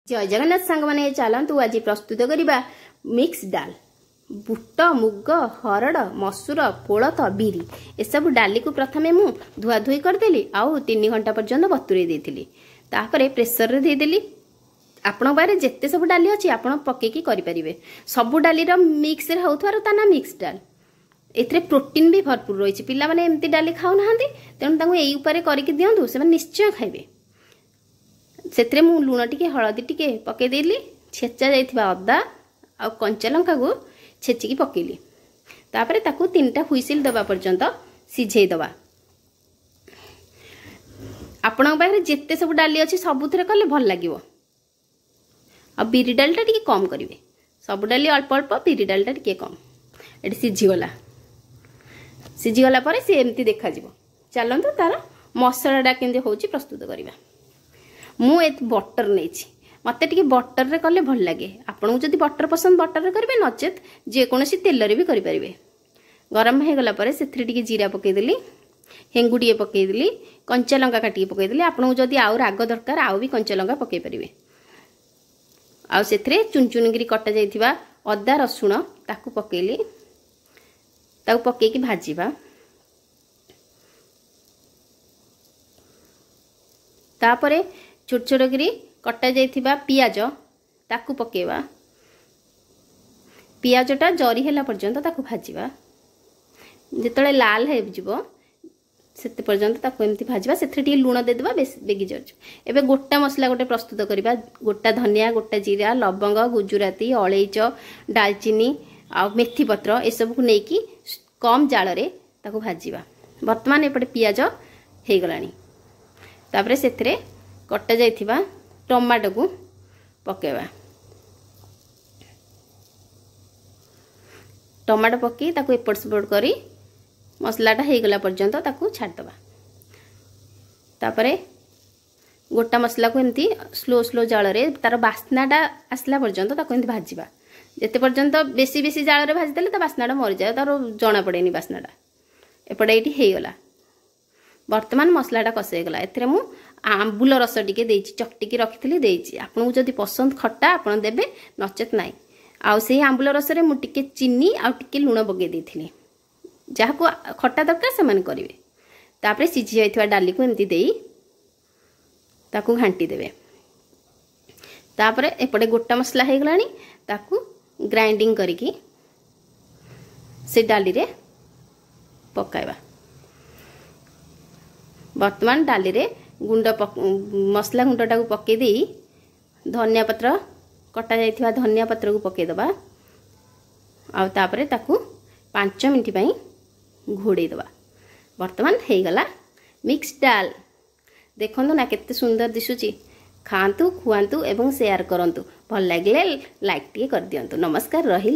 जय जगन्नाथ सांग माने चलतु आज प्रस्तुत करवा मिक्स डाल बुट मुग हरड़ मसूर कोलथ बिरी ए सब डाली को प्रथमे मु धुआ धुई करदेली आउ 3 घंटा पर्यंत बतुरे देथिली तापरे प्रेशर रे देदेली आपण बारे जेते सब डाली अछि आपण पकेकी करि परिबे सब डाली रो मिक्स रे होथवार ता ना मिक्स डाल एथरे प्रोटीन भी भरपूर रहिछि पिला माने एम्ति डाली खाउ नाहंती तेन तांगु एई ऊपर करिकि दियंतु से निश्चय खाइबे सेत्रे मु लूण टिके हळदी टिके पके देली छेचा जाइथिबा अदा आ कंचा लंका को छेचिकी पकेली तापरे ताकू 3टा हुइसिल दबा पर्यंत सिझेई दबा आपण पाखरे जेते सब डाली अछि सबुथरे कले भल लागिवो आ बिरी डालटा टिके कम करिवे सब डाली अल्प अल्प बिरी डालटा टिके कम एटी सिझीगला परे से एमती देखा जिवो चलंतु तार मसलाटा केंदे होची प्रस्तुत करिवा मु ए बटर नेछि मते टिके बटर रे कले भल लागे आपन जदी बटर पसंद बटर रे करबे नचेत जे कोनोसी तेल रे भी करि परिबे गरम हे गला परे सेथरे टिके जीरा पके देली हेंगुडीए पके देली कंचा लंका काटी पके देली आपन जदी आउ राग दरकार आउ भी कंचा लंका पके परिबे आ सेथरे चुन गिरी कटा जाइथिबा अदा रसुण ताकू पकेली ताकू पके की भाजीबा तापरे छोट छोट गिरी कटा जाइथिबा पियाज ताकू पकेवा पियाजटा जरी हैला पर्यंत ताकू भाजीबा जेतळे लाल हे जिवो सेते पर्यंत ताकू एमती भाजीबा सेथरे टी लूण दे देबा बेगी जर्ज एबे गोटा मसला गोटे प्रस्तुत करिबा गोटा धनिया गोटा जीरा लवंग गुजराती अलैच दालचीनी आ मेथी पत्र ए सब को नेकी कम जाल रे ताकू भाजीबा वर्तमान एपटे पियाज हे गलानी तापरे सेथरे कटा जाइथिबा टमाटो को पकेवा टमाटो पकी ताकू एपट सेपट करी मसलाटा हे गला पर्यंत ताकू छाड़ दबा तापरे गोटा मसला को एमती स्लो स्लो जाल रे तार बास्नाटा आसला पर्यंत ताकू एमती भाजीबा जेते पर्यंत बेसी बेसी जाल रे भाजी देले ता बास्नाटा मरि जाय तार जणा पड़ेनी बास्नाटा एपटे एटी हे गला वर्तमान मसलाटा कसे गला एथरे मु आंबुल रस टिके देछि चकटिकी रखिथिली देछि आपन जदी पसंद खट्टा आपन देबे नचेत नाही आ से आंबुल रस रे मु टिके चीनी आ टिके लूण बगे देथिली जहा को खट्टा दरकार से मन करिवे तापरे सिझी जाइथिबा डाली को एमती देई ताकू घांटी देबे तापरे एपटे गोटा मसला हे गलानी ताकू ग्राइंडिंग करिकी से डाली रे पकाइबा वर्तमान डाली रे गुंड मसला गुंडटा को पके दी धनिया पत्र कटा जाइथिबा धनिया पत्र को पके दबा आ तापरे ताकू 5 मिनिट पई घोड़े दबा वर्तमान हे गला मिक्स डाल देखंतु ना केते सुंदर दिसुची खांतु खुआंतु एवं शेयर करंतु भल लागले लाइक टिके कर दियंतु नमस्कार रही।